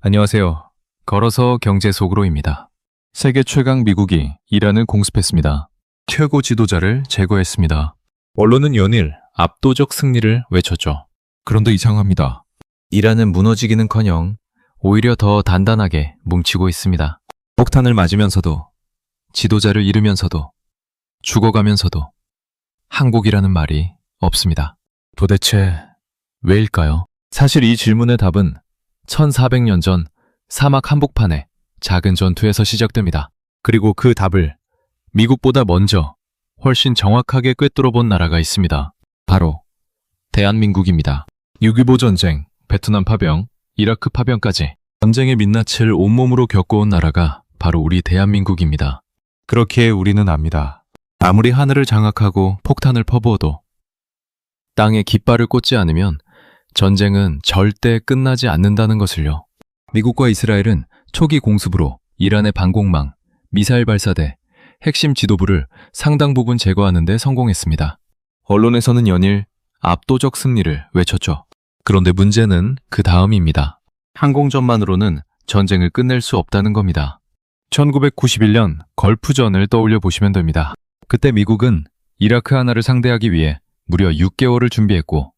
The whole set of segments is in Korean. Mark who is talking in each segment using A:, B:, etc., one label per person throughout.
A: 안녕하세요. 걸어서 경제 속으로입니다. 세계 최강 미국이 이란을 공습했습니다. 최고 지도자를 제거했습니다. 언론은 연일 압도적 승리를 외쳤죠. 그런데 이상합니다. 이란은 무너지기는커녕 오히려 더 단단하게 뭉치고 있습니다. 폭탄을 맞으면서도, 지도자를 잃으면서도, 죽어가면서도 항복이라는 말이 없습니다. 도대체 왜일까요? 사실 이 질문의 답은 1400년 전 사막 한복판의 작은 전투에서 시작됩니다. 그리고 그 답을 미국보다 먼저 훨씬 정확하게 꿰뚫어 본 나라가 있습니다. 바로 대한민국입니다. 6.25 전쟁, 베트남 파병, 이라크 파병까지 전쟁의 민낯을 온몸으로 겪어온 나라가 바로 우리 대한민국입니다. 그렇기에 우리는 압니다. 아무리 하늘을 장악하고 폭탄을 퍼부어도 땅에 깃발을 꽂지 않으면 전쟁은 절대 끝나지 않는다는 것을요. 미국과 이스라엘은 초기 공습으로 이란의 방공망, 미사일 발사대, 핵심 지도부를 상당 부분 제거하는 데 성공했습니다. 언론에서는 연일 압도적 승리를 외쳤죠. 그런데 문제는 그 다음입니다. 항공전만으로는 전쟁을 끝낼 수 없다는 겁니다. 1991년 걸프전을 떠올려 보시면 됩니다. 그때 미국은 이라크 하나를 상대하기 위해 무려 6개월을 준비했고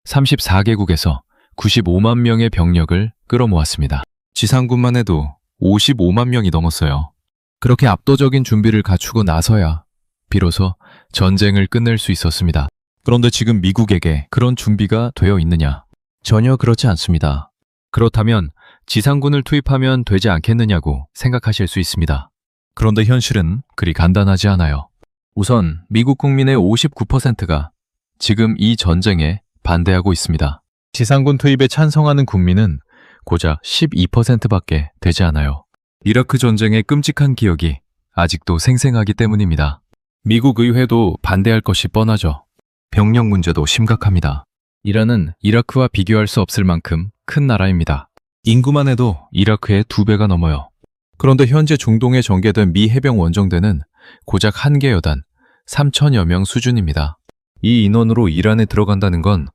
A: 34개국에서 95만 명의 병력을 끌어모았습니다. 지상군만 해도 55만 명이 넘었어요. 그렇게 압도적인 준비를 갖추고 나서야 비로소 전쟁을 끝낼 수 있었습니다. 그런데 지금 미국에게 그런 준비가 되어 있느냐? 전혀 그렇지 않습니다. 그렇다면 지상군을 투입하면 되지 않겠느냐고 생각하실 수 있습니다. 그런데 현실은 그리 간단하지 않아요. 우선 미국 국민의 59%가 지금 이 전쟁에 반대하고 있습니다. 지상군 투입에 찬성하는 국민은 고작 12%밖에 되지 않아요. 이라크 전쟁의 끔찍한 기억이 아직도 생생하기 때문입니다. 미국 의회도 반대할 것이 뻔하죠. 병력 문제도 심각합니다. 이란은 이라크와 비교할 수 없을 만큼 큰 나라입니다. 인구만 해도 이라크의 2배가 넘어요. 그런데 현재 중동에 전개된 미 해병 원정대는 고작 1개 여단 3천여 명 수준입니다. 이 인원으로 이란에 들어간다는 건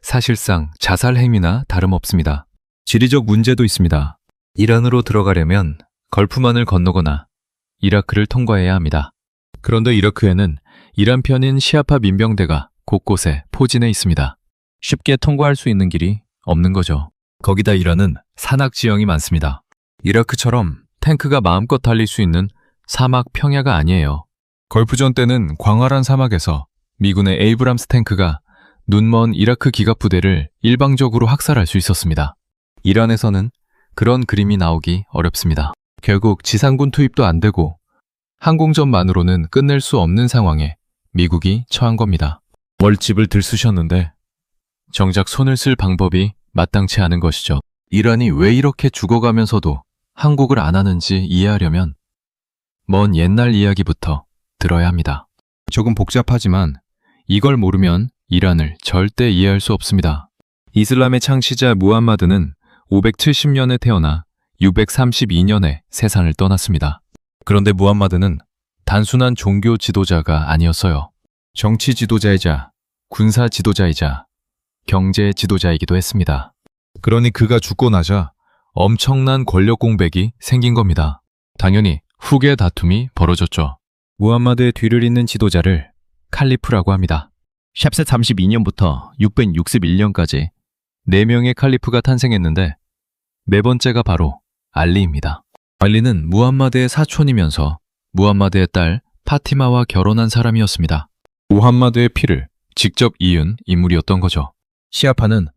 A: 사실상 자살 행위나 다름없습니다. 지리적 문제도 있습니다. 이란으로 들어가려면 걸프만을 건너거나 이라크를 통과해야 합니다. 그런데 이라크에는 이란 편인 시아파 민병대가 곳곳에 포진해 있습니다. 쉽게 통과할 수 있는 길이 없는 거죠. 거기다 이란은 산악 지형이 많습니다. 이라크처럼 탱크가 마음껏 달릴 수 있는 사막 평야가 아니에요. 걸프전 때는 광활한 사막에서 미군의 에이브람스 탱크가 눈먼 이라크 기갑부대를 일방적으로 학살할 수 있었습니다. 이란에서는 그런 그림이 나오기 어렵습니다. 결국 지상군 투입도 안 되고 항공전만으로는 끝낼 수 없는 상황에 미국이 처한 겁니다. 월집을 들쑤셨는데 정작 손을 쓸 방법이 마땅치 않은 것이죠. 이란이 왜 이렇게 죽어가면서도 항복을 안 하는지 이해하려면 먼 옛날 이야기부터 들어야 합니다. 조금 복잡하지만 이걸 모르면 이란을 절대 이해할 수 없습니다. 이슬람의 창시자 무함마드는 570년에 태어나 632년에 세상을 떠났습니다. 그런데 무함마드는 단순한 종교 지도자가 아니었어요. 정치 지도자이자 군사 지도자이자 경제 지도자이기도 했습니다. 그러니 그가 죽고 나자 엄청난 권력 공백이 생긴 겁니다. 당연히 후계 다툼이 벌어졌죠. 무함마드의 뒤를 잇는 지도자를 칼리프라고 합니다. 샵셋 32년부터 661년까지 4명의 칼리프가 탄생했는데 네 번째가 바로 알리입니다. 알리는 무함마드의 사촌이면서 무함마드의 딸 파티마와 결혼한 사람이었습니다. 무함마드의 피를 직접 이은 인물이었던 거죠. 시아파는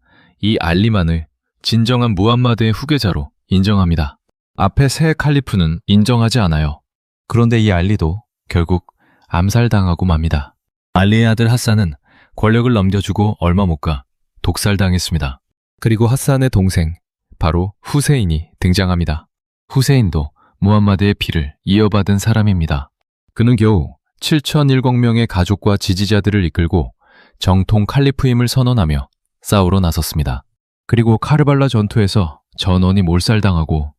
A: 이 알리만을 진정한 무함마드의 후계자로 인정합니다. 앞에 세 칼리프는 인정하지 않아요. 그런데 이 알리도 결국 암살당하고 맙니다. 알리의 아들 핫산은 권력을 넘겨주고 얼마 못 가 독살당했습니다. 그리고 핫산의 동생 바로 후세인이 등장합니다. 후세인도 무함마드의 피를 이어받은 사람입니다. 그는 겨우 7,010명의 가족과 지지자들을 이끌고 정통 칼리프임을 선언하며 싸우러 나섰습니다. 그리고 카르발라 전투에서 전원이 몰살당하고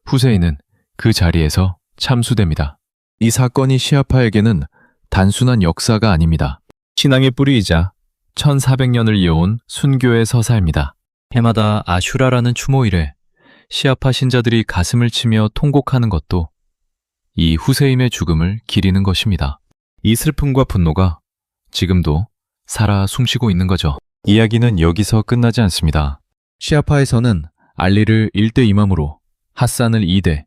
A: 후세인은 그 자리에서 참수됩니다. 이 사건이 시아파에게는 단순한 역사가 아닙니다. 신앙의 뿌리이자 1400년을 이어온 순교의 서사입니다. 해마다 아슈라라는 추모일에 시아파 신자들이 가슴을 치며 통곡하는 것도 이 후세인의 죽음을 기리는 것입니다. 이 슬픔과 분노가 지금도 살아 숨쉬고 있는 거죠. 이야기는 여기서 끝나지 않습니다. 시아파에서는 알리를 1대 이맘으로, 하산을 2대,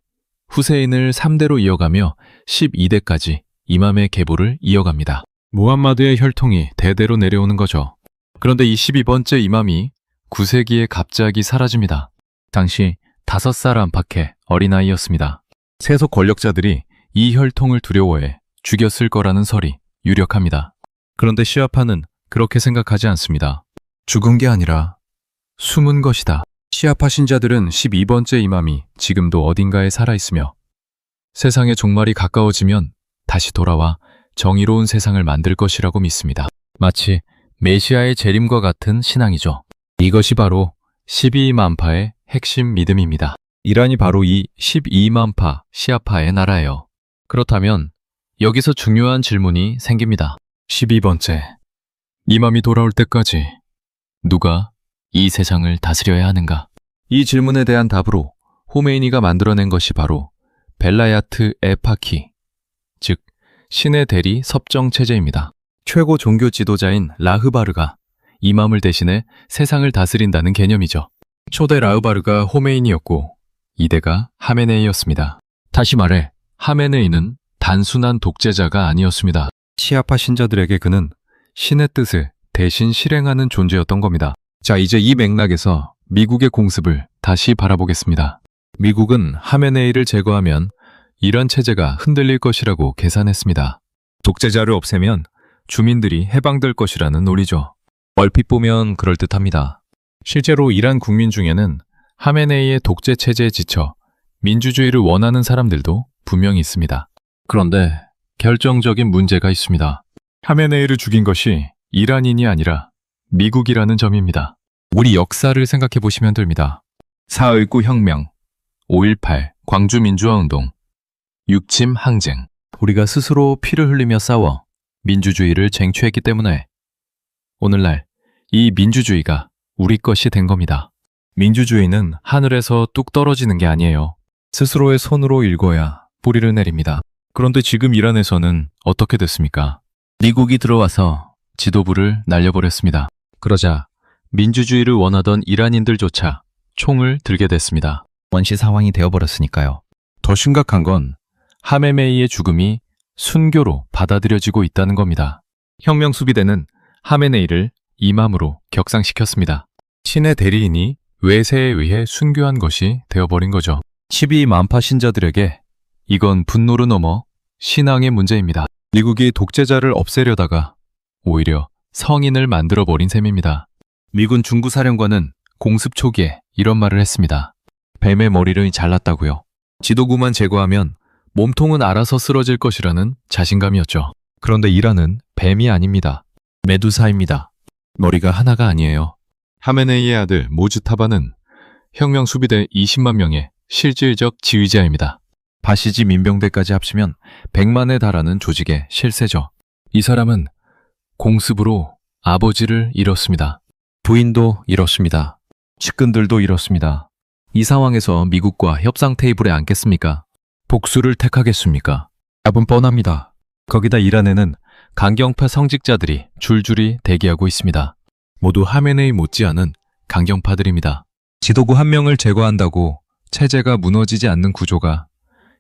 A: 후세인을 3대로 이어가며 12대까지 이맘의 계보를 이어갑니다. 무함마드의 혈통이 대대로 내려오는 거죠. 그런데 이 12번째 이맘이 9세기에 갑자기 사라집니다. 당시 5살 안팎의 어린아이였습니다. 세속 권력자들이 이 혈통을 두려워해 죽였을 거라는 설이 유력합니다. 그런데 시아파는 그렇게 생각하지 않습니다. 죽은 게 아니라 숨은 것이다. 시아파 신자들은 12번째 이맘이 지금도 어딘가에 살아있으며 세상의 종말이 가까워지면 다시 돌아와 정의로운 세상을 만들 것이라고 믿습니다. 마치 메시아의 재림과 같은 신앙이죠. 이것이 바로 12만파의 핵심 믿음입니다. 이란이 바로 이 12만파 시아파의 나라예요. 그렇다면 여기서 중요한 질문이 생깁니다. 12번째, 이맘이 돌아올 때까지 누가 이 세상을 다스려야 하는가? 이 질문에 대한 답으로 호메이니가 만들어낸 것이 바로 벨라야트 에파키, 즉 신의 대리 섭정 체제입니다. 최고 종교 지도자인 라흐바르가 이맘을 대신해 세상을 다스린다는 개념이죠. 초대 라흐바르가 호메이니였고 이대가 하메네이였습니다. 다시 말해 하메네이는 단순한 독재자가 아니었습니다. 시아파 신자들에게 그는 신의 뜻을 대신 실행하는 존재였던 겁니다. 자, 이제 이 맥락에서 미국의 공습을 다시 바라보겠습니다. 미국은 하메네이를 제거하면 이란 체제가 흔들릴 것이라고 계산했습니다. 독재자를 없애면 주민들이 해방될 것이라는 논리죠. 얼핏 보면 그럴듯합니다. 실제로 이란 국민 중에는 하메네이의 독재 체제에 지쳐 민주주의를 원하는 사람들도 분명히 있습니다. 그런데 결정적인 문제가 있습니다. 하메네이를 죽인 것이 이란인이 아니라 미국이라는 점입니다. 우리 역사를 생각해 보시면 됩니다. 4.19 혁명, 5.18 광주민주화운동, 육침 항쟁. 우리가 스스로 피를 흘리며 싸워 민주주의를 쟁취했기 때문에 오늘날 이 민주주의가 우리 것이 된 겁니다. 민주주의는 하늘에서 뚝 떨어지는 게 아니에요. 스스로의 손으로 일궈야 뿌리를 내립니다. 그런데 지금 이란에서는 어떻게 됐습니까? 미국이 들어와서 지도부를 날려버렸습니다. 그러자 민주주의를 원하던 이란인들조차 총을 들게 됐습니다. 원시 상황이 되어버렸으니까요. 더 심각한 건 하메네이의 죽음이 순교로 받아들여지고 있다는 겁니다. 혁명 수비대는 하메네이를 이맘으로 격상시켰습니다. 신의 대리인이 외세에 의해 순교한 것이 되어버린 거죠. 12만파 신자들에게 이건 분노를 넘어 신앙의 문제입니다. 미국이 독재자를 없애려다가 오히려 성인을 만들어버린 셈입니다. 미군 중부사령관은 공습 초기에 이런 말을 했습니다. 뱀의 머리를 잘랐다고요. 지도부만 제거하면 몸통은 알아서 쓰러질 것이라는 자신감이었죠. 그런데 이란은 뱀이 아닙니다. 메두사입니다. 머리가 하나가 아니에요. 하메네이의 아들 모즈타바는 혁명 수비대 20만 명의 실질적 지휘자입니다. 바시지 민병대까지 합치면 100만에 달하는 조직의 실세죠. 이 사람은 공습으로 아버지를 잃었습니다. 부인도 잃었습니다. 측근들도 잃었습니다. 이 상황에서 미국과 협상 테이블에 앉겠습니까? 복수를 택하겠습니까? 답은 뻔합니다. 거기다 이란에는 강경파 성직자들이 줄줄이 대기하고 있습니다. 모두 하메네이 못지않은 강경파들입니다. 지도부 한 명을 제거한다고 체제가 무너지지 않는 구조가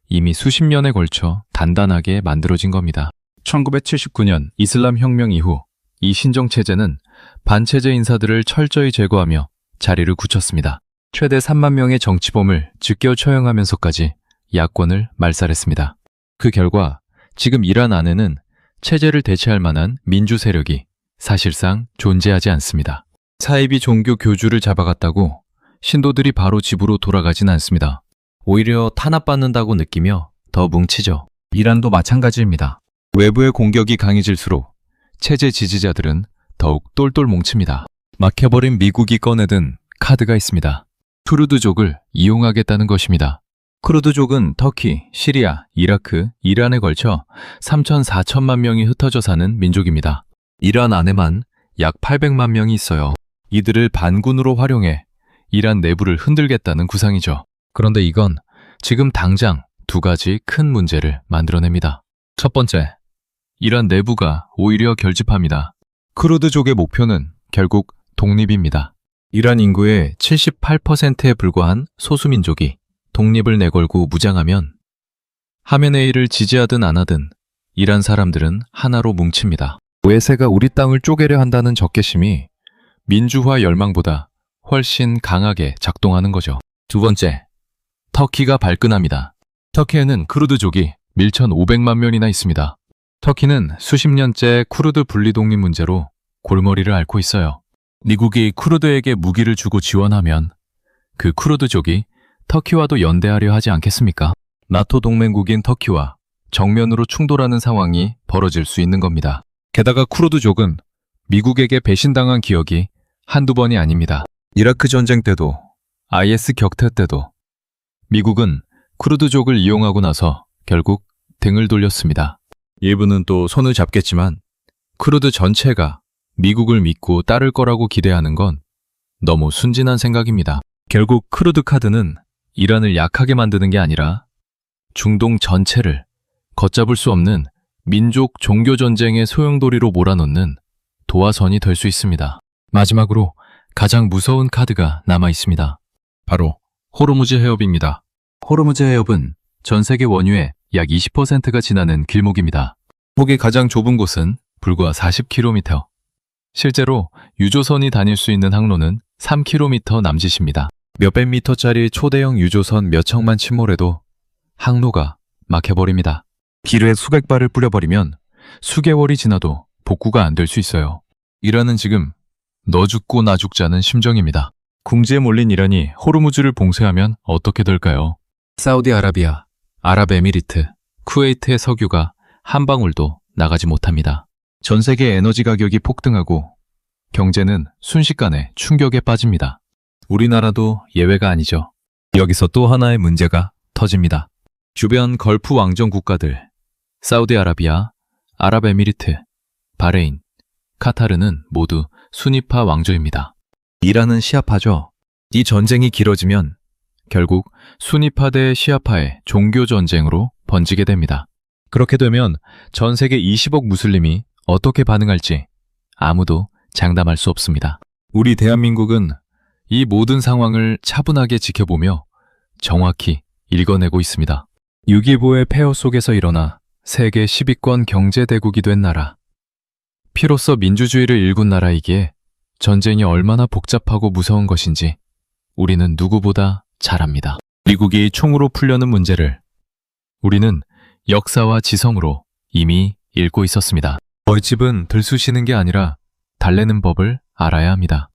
A: 이미 수십 년에 걸쳐 단단하게 만들어진 겁니다. 1979년 이슬람 혁명 이후 이 신정체제는 반체제 인사들을 철저히 제거하며 자리를 굳혔습니다. 최대 3만 명의 정치범을 즉결 처형하면서까지 야권을 말살했습니다. 그 결과 지금 이란 안에는 체제를 대체할 만한 민주 세력이 사실상 존재하지 않습니다. 사이비 종교 교주를 잡아갔다고 신도들이 바로 집으로 돌아가진 않습니다. 오히려 탄압받는다고 느끼며 더 뭉치죠. 이란도 마찬가지입니다. 외부의 공격이 강해질수록 체제 지지자들은 더욱 똘똘 뭉칩니다. 막혀버린 미국이 꺼내든 카드가 있습니다. 쿠르드족을 이용하겠다는 것입니다. 쿠르드족은 터키, 시리아, 이라크, 이란에 걸쳐 3천, 4천만 명이 흩어져 사는 민족입니다. 이란 안에만 약 800만 명이 있어요. 이들을 반군으로 활용해 이란 내부를 흔들겠다는 구상이죠. 그런데 이건 지금 당장 두 가지 큰 문제를 만들어냅니다. 첫 번째, 이란 내부가 오히려 결집합니다. 쿠르드족의 목표는 결국 독립입니다. 이란 인구의 78%에 불과한 소수민족이 독립을 내걸고 무장하면 하메네이를 지지하든 안 하든 이란 사람들은 하나로 뭉칩니다. 외세가 우리 땅을 쪼개려 한다는 적개심이 민주화 열망보다 훨씬 강하게 작동하는 거죠. 두 번째, 터키가 발끈합니다. 터키에는 쿠르드족이 1,500만 명이나 있습니다. 터키는 수십 년째 쿠르드 분리 독립 문제로 골머리를 앓고 있어요. 미국이 쿠르드에게 무기를 주고 지원하면 그 쿠르드족이 터키와도 연대하려 하지 않겠습니까? 나토 동맹국인 터키와 정면으로 충돌하는 상황이 벌어질 수 있는 겁니다. 게다가 쿠르드족은 미국에게 배신당한 기억이 한두 번이 아닙니다. 이라크 전쟁 때도 IS 격퇴 때도 미국은 쿠르드족을 이용하고 나서 결국 등을 돌렸습니다. 일부는 또 손을 잡겠지만 쿠르드 전체가 미국을 믿고 따를 거라고 기대하는 건 너무 순진한 생각입니다. 결국 쿠르드 카드는 이란을 약하게 만드는 게 아니라 중동 전체를 걷잡을 수 없는 민족 종교 전쟁의 소용돌이로 몰아넣는 도화선이 될 수 있습니다. 마지막으로 가장 무서운 카드가 남아 있습니다. 바로 호르무즈 해협입니다. 호르무즈 해협은 전 세계 원유의 약 20%가 지나는 길목입니다. 폭이 가장 좁은 곳은 불과 40km. 실제로 유조선이 다닐 수 있는 항로는 3km 남짓입니다. 몇백 미터짜리 초대형 유조선 몇 척만 침몰해도 항로가 막혀버립니다. 길에 수백 발을 뿌려버리면 수개월이 지나도 복구가 안 될 수 있어요. 이란은 지금 너 죽고 나 죽자는 심정입니다. 궁지에 몰린 이란이 호르무즈를 봉쇄하면 어떻게 될까요? 사우디아라비아, 아랍에미리트, 쿠웨이트의 석유가 한 방울도 나가지 못합니다. 전 세계 에너지 가격이 폭등하고 경제는 순식간에 충격에 빠집니다. 우리나라도 예외가 아니죠. 여기서 또 하나의 문제가 터집니다. 주변 걸프 왕정 국가들, 사우디아라비아, 아랍에미리트, 바레인, 카타르는 모두 수니파 왕조입니다. 이란은 시아파죠. 이 전쟁이 길어지면 결국 수니파 대 시아파의 종교 전쟁으로 번지게 됩니다. 그렇게 되면 전 세계 20억 무슬림이 어떻게 반응할지 아무도 장담할 수 없습니다. 우리 대한민국은 이 모든 상황을 차분하게 지켜보며 정확히 읽어내고 있습니다. 6.25의 폐허 속에서 일어나 세계 10위권 경제대국이 된 나라. 피로써 민주주의를 일군 나라이기에 전쟁이 얼마나 복잡하고 무서운 것인지 우리는 누구보다 잘 압니다. 미국이 총으로 풀려는 문제를 우리는 역사와 지성으로 이미 읽고 있었습니다. 벌집은 들쑤시는 게 아니라 달래는 법을 알아야 합니다.